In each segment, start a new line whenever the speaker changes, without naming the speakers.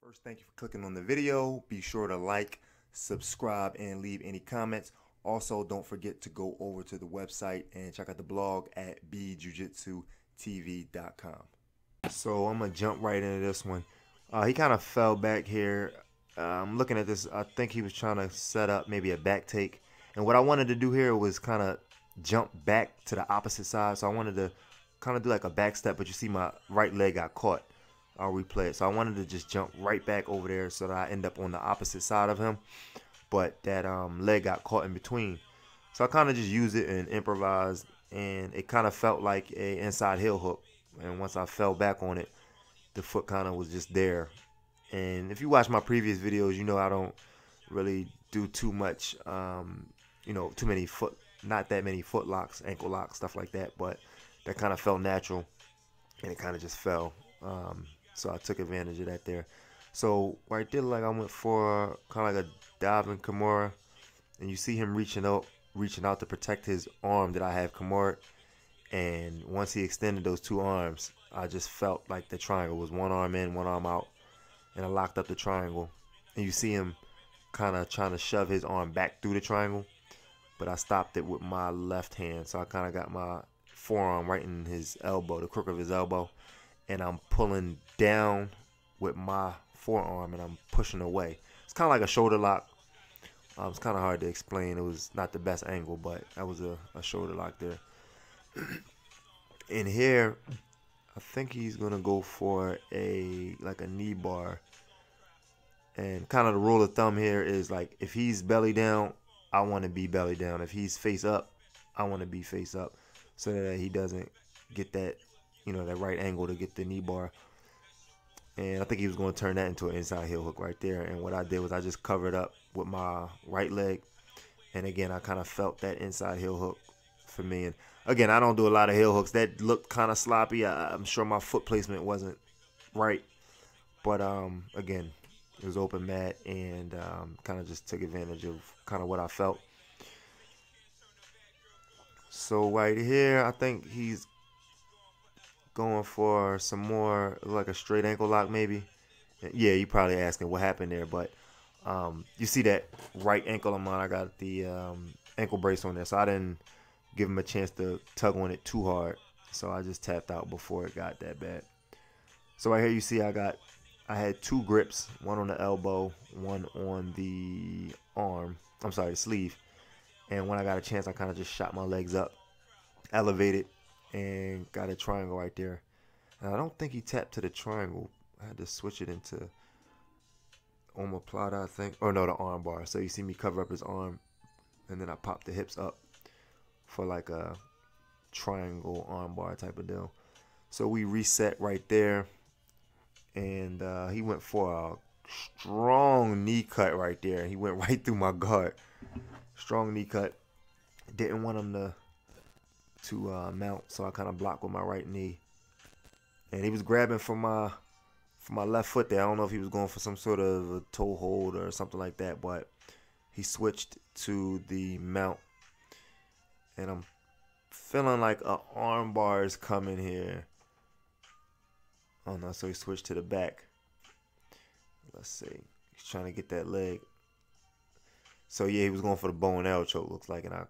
First, thank you for clicking on the video. Be sure to like, subscribe, and leave any comments. Also, don't forget to go over to the website and check out the blog at BJiuJitsuTV.com. So I'm going to jump right into this one. He kind of fell back here. I'm looking at this. I think he was trying to set up maybe a back take. And what I wanted to do here was kind of jump back to the opposite side. So I wanted to kind of do like a back step, but you see my right leg got caught. I'll replay it. So I wanted to just jump right back over there so that I end up on the opposite side of him. But that leg got caught in between. So I kind of just used it and improvised. And it kind of felt like a inside heel hook. And once I fell back on it, the foot kind of was just there. And if you watch my previous videos, you know I don't really do too much, too many not that many foot locks, ankle locks, stuff like that. But that kind of felt natural. And it kind of just fell. So I took advantage of that there. So right there, like I went for kind of like a diving Kimura, and you see him reaching out to protect his arm that I have Kimura. And once he extended those two arms, I just felt like the triangle was one arm in, one arm out, and I locked up the triangle. And you see him kind of trying to shove his arm back through the triangle, but I stopped it with my left hand. So I kind of got my forearm right in his elbow, the crook of his elbow. And I'm pulling down with my forearm and I'm pushing away. It's kind of like a shoulder lock. It's kind of hard to explain. It was not the best angle, but that was a shoulder lock there. In here, I think he's gonna go for a knee bar. And kind of the rule of thumb here is like if he's belly down, I want to be belly down. If he's face up, I want to be face up, so that he doesn't get that. That right angle to get the knee bar. And I think he was going to turn that into an inside heel hook right there. And what I did was I just covered up with my right leg. And again, I kind of felt that inside heel hook for me. And again, I don't do a lot of heel hooks. That looked kind of sloppy. I'm sure my foot placement wasn't right. But again, it was open mat and kind of just took advantage of kind of what I felt. So right here, I think he's going for some more, like a straight ankle lock maybe. Yeah, you're probably asking what happened there, but you see that right ankle of mine, I got the ankle brace on there, so I didn't give him a chance to tug on it too hard, so I just tapped out before it got that bad. So right here you see I had two grips, one on the elbow, one on the arm, the sleeve, and when I got a chance I kind of just shot my legs up, elevated, and got a triangle right there. And I don't think he tapped to the triangle. I had to switch it into omoplata, I think. Or no, the arm bar. So you see me cover up his arm, and then I pop the hips up for like a triangle arm bar type of deal. So we reset right there, and he went for a strong knee cut right there. He went right through my guard. Strong knee cut. Didn't want him to mount, so I kind of blocked with my right knee, and he was grabbing for my left foot there. I don't know if he was going for some sort of a toe hold or something like that, but he switched to the mount, and I'm feeling like a arm bar is coming here. Oh no, so he switched to the back. Let's see, he's trying to get that leg. So yeah, he was going for the bow and arrow choke, looks like, and I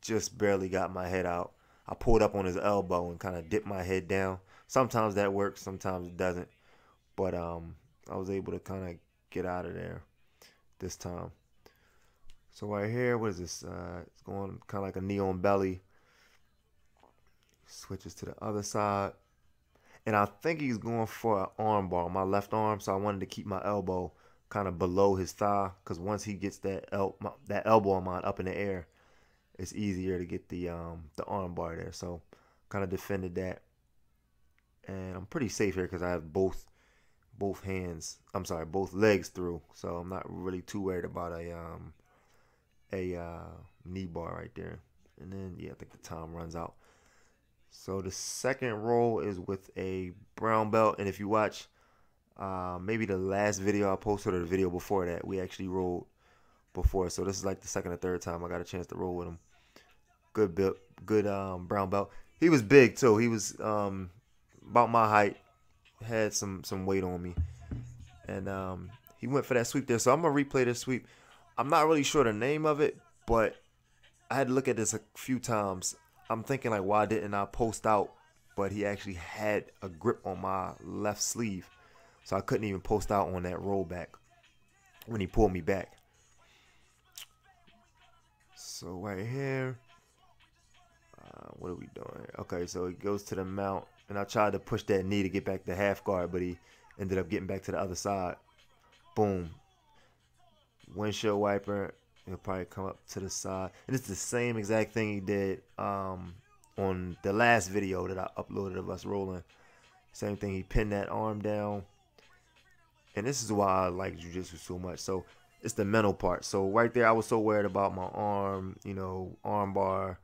just barely got my head out. I pulled up on his elbow and kind of dipped my head down. Sometimes that works, sometimes it doesn't. But I was able to kind of get out of there this time. So right here, what is this? It's going kind of like a knee on belly. Switches to the other side. And I think he's going for an arm bar on my left arm. So I wanted to keep my elbow kind of below his thigh, because once he gets that elbow of mine up in the air, it's easier to get the arm bar there. So kind of defended that, and I'm pretty safe here because I have both legs through, so I'm not really too worried about a knee bar right there. And then yeah, I think the time runs out. So the second roll is with a brown belt, and if you watch maybe the last video I posted or the video before that, we actually rolled before. So this is like the second or third time I got a chance to roll with him. Good brown belt. He was big too. He was about my height, had some weight on me, and he went for that sweep there. So I'm gonna replay this sweep. I'm not really sure the name of it, but I had to look at this a few times. I'm thinking like, why didn't I post out? But he actually had a grip on my left sleeve, so I couldn't even post out on that rollback when he pulled me back. So right here, what are we doing? Okay, so he goes to the mount, and I tried to push that knee to get back to half guard, but he ended up getting back to the other side. Boom. Windshield wiper. He'll probably come up to the side. And it's the same exact thing he did on the last video that I uploaded of us rolling. Same thing. He pinned that arm down. And this is why I like jiu-jitsu so much. So it's the mental part. So right there, I was so worried about my arm, you know, arm bar,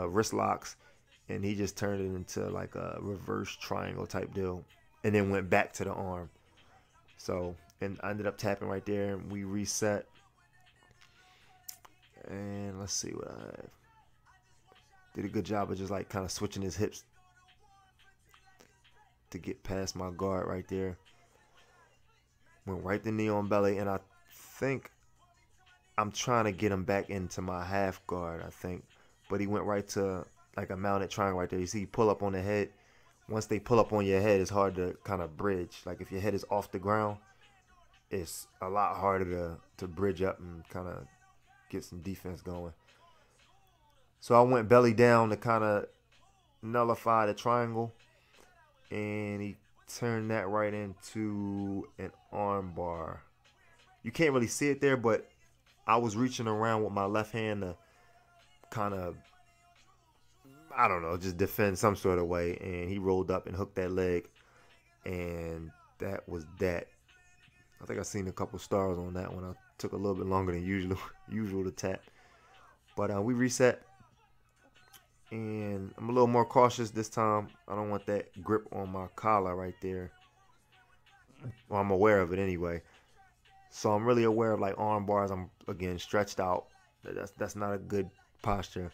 wrist locks. And he just turned it into like a reverse triangle type deal. And then went back to the arm. So, and I ended up tapping right there. And we reset. And let's see what I have. Did a good job of just like kind of switching his hips to get past my guard right there. Went right the knee on belly, and I think I'm trying to get him back into my half guard, I think. But he went right to like a mounted triangle right there. You see, pull up on the head. Once they pull up on your head, it's hard to kind of bridge. Like if your head is off the ground, it's a lot harder to bridge up and kind of get some defense going. So I went belly down to kind of nullify the triangle, and he turned that right into an arm bar. You can't really see it there, but I was reaching around with my left hand to kind of, I don't know, just defend some sort of way, and he rolled up and hooked that leg, and that was that. I think I seen a couple stars on that one. I took a little bit longer than usual to tap, but we reset, and I'm a little more cautious this time. I don't want that grip on my collar right there. Well, I'm aware of it anyway, so I'm really aware of like arm bars. I'm again stretched out. That's not a good posture,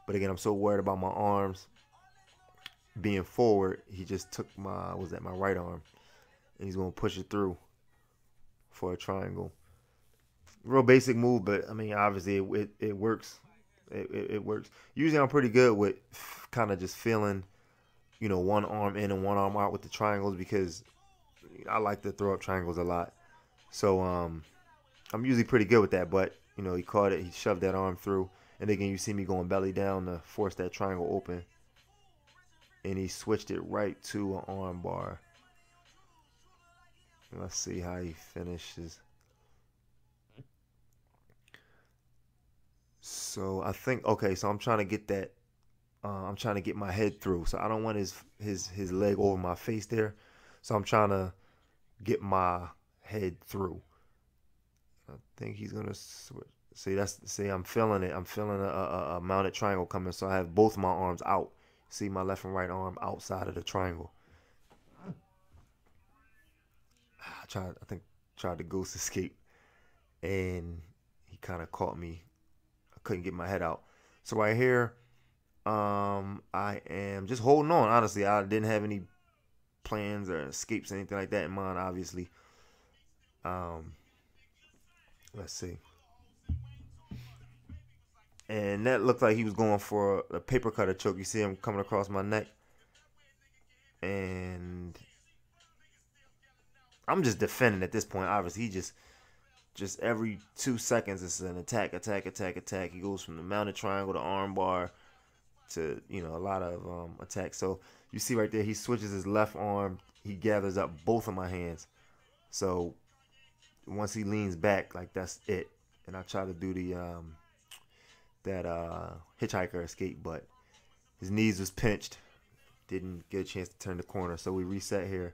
but again, I'm so worried about my arms being forward. He just took my my right arm, and he's gonna push it through for a triangle. Real basic move, but I mean, obviously it works. It works. Usually I'm pretty good with kind of just feeling, you know, one arm in and one arm out with the triangles, because I like to throw up triangles a lot. So I'm usually pretty good with that, but you know, he caught it, he shoved that arm through, and again you see me going belly down to force that triangle open, and he switched it right to an arm bar. Let's see how he finishes. So I think, okay, so I'm trying to get that, I'm trying to get my head through. So I don't want his leg over my face there. So I'm trying to get my head through. I think he's gonna switch. See, I'm feeling it. I'm feeling a mounted triangle coming. So I have both my arms out. See my left and right arm outside of the triangle. I think tried to ghost escape, and he kind of caught me. I couldn't get my head out. So right here, I am just holding on. Honestly, I didn't have any plans or escapes, anything like that in mind. Obviously, let's see. And that looked like he was going for a paper cutter choke. You see him coming across my neck, and I'm just defending at this point. Obviously, he just every 2 seconds it's an attack. He goes from the mounted triangle to arm bar to, you know, a lot of attacks. So you see right there, he switches his left arm. He gathers up both of my hands. So once he leans back, like that's it. And I try to do the that hitchhiker escape, but his knees was pinched. Didn't get a chance to turn the corner. So we reset here.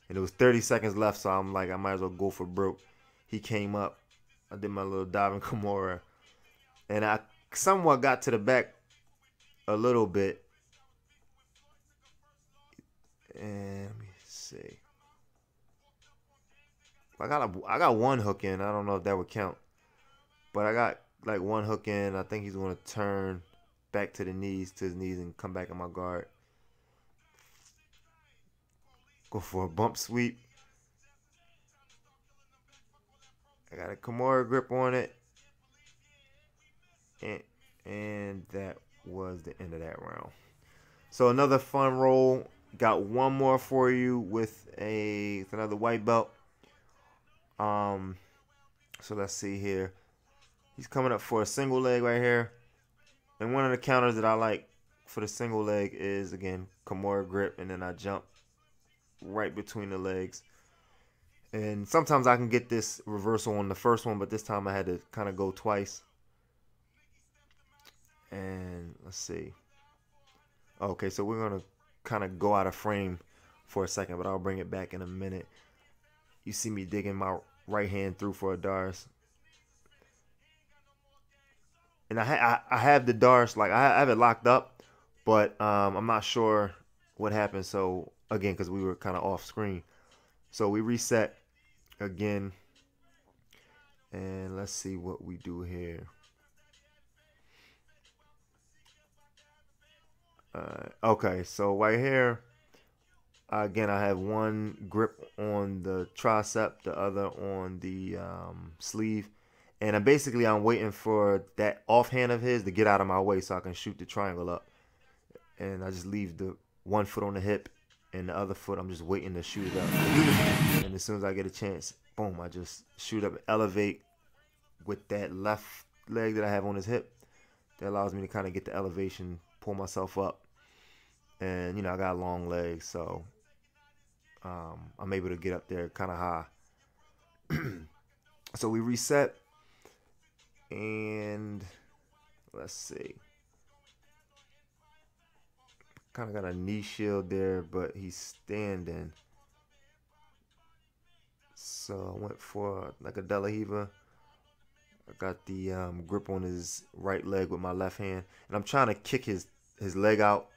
And it was 30 seconds left, so I'm like, I might as well go for broke. He came up. I did my little diving Kimura. And I somewhat got to the back a little bit. And let me see. I got one hook in. I don't know if that would count. But I got like one hook in. I think he's going to turn back to his knees and come back in my guard. Go for a bump sweep. I got a Kimura grip on it. And that was the end of that round. So another fun roll. Got one more for you with another white belt. So let's see here. He's coming up for a single leg right here. And one of the counters that I like for the single leg is, again, Kimura grip, and then I jump right between the legs. And sometimes I can get this reversal on the first one, but this time I had to kind of go twice. And let's see. Okay, so we're going to kind of go out of frame for a second, but I'll bring it back in a minute. You see me digging my right hand through for a Dars. And I have the Dars, like I have it locked up, but I'm not sure what happened. So again, because we were kind of off screen. So we reset again. And let's see what we do here. Okay, so right here, again, I have one grip on the tricep, the other on the sleeve. And I'm waiting for that offhand of his to get out of my way so I can shoot the triangle up. And I just leave the one foot on the hip and the other foot, I'm just waiting to shoot it up. And as soon as I get a chance, boom, I just shoot up and elevate with that left leg that I have on his hip. That allows me to kind of get the elevation, pull myself up. And, you know, I got long legs, so I'm able to get up there kind of high. So we reset. And let's see. Kind of got a knee shield there, but he's standing. So I went for like a De La Riva. I got the grip on his right leg with my left hand. And I'm trying to kick his leg out,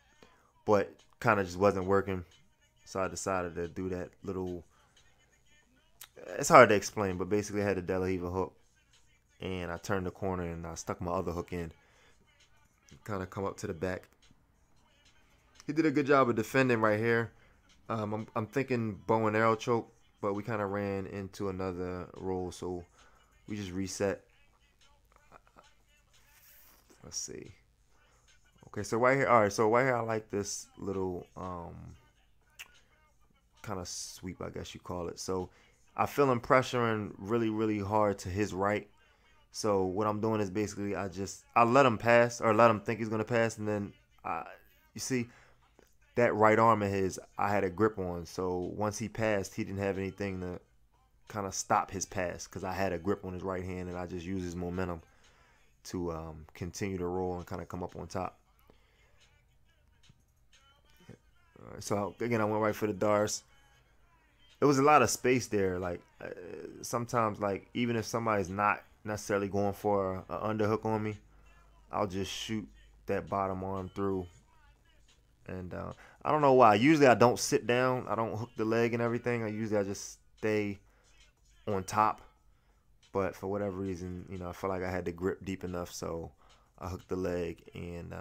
but kind of just wasn't working. So I decided to do that little... It's hard to explain, but basically I had a De La Riva hook. And I turned the corner and I stuck my other hook in. Kind of come up to the back. He did a good job of defending right here. I'm thinking bow and arrow choke, but we kind of ran into another roll, so we just reset. Let's see. Okay, so right here, all right, so right here I like this little kind of sweep, I guess you call it. So I feel him pressuring really, really hard to his right. So what I'm doing is basically I let him pass, or let him think he's gonna pass, and then you see that right arm of his, I had a grip on. So once he passed, he didn't have anything to kind of stop his pass because I had a grip on his right hand, and I just used his momentum to continue to roll and kind of come up on top. So again, I went right for the Dars. There was a lot of space there. Like sometimes, like even if somebody's not necessarily going for an underhook on me, I'll just shoot that bottom arm through. And I don't know why. Usually I don't sit down. I don't hook the leg and everything. I just stay on top. But for whatever reason, you know, I felt like I had the grip deep enough, so I hooked the leg and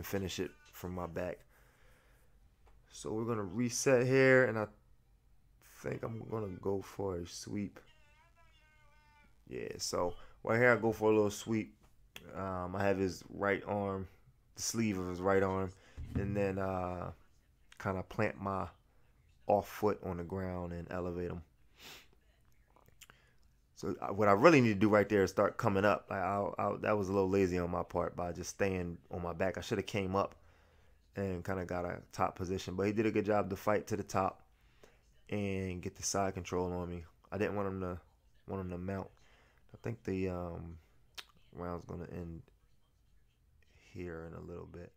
finish it from my back. So we're gonna reset here, and I think I'm gonna go for a sweep. Yeah. So right here I go for a little sweep. I have his right arm, the sleeve of his right arm, and then kind of plant my off foot on the ground and elevate him. So what I really need to do right there is start coming up. That was a little lazy on my part by just staying on my back. I should have came up and kind of got a top position. But he did a good job to fight to the top and get the side control on me. I didn't want him to mount. I think the round's going to end here in a little bit.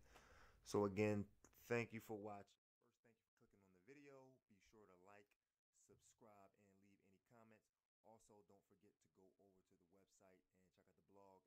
So again, thank you for watching. First, thank you for clicking on the video. Be sure to like, subscribe, and leave any comments. Also, don't forget to go over to the website and check out the blog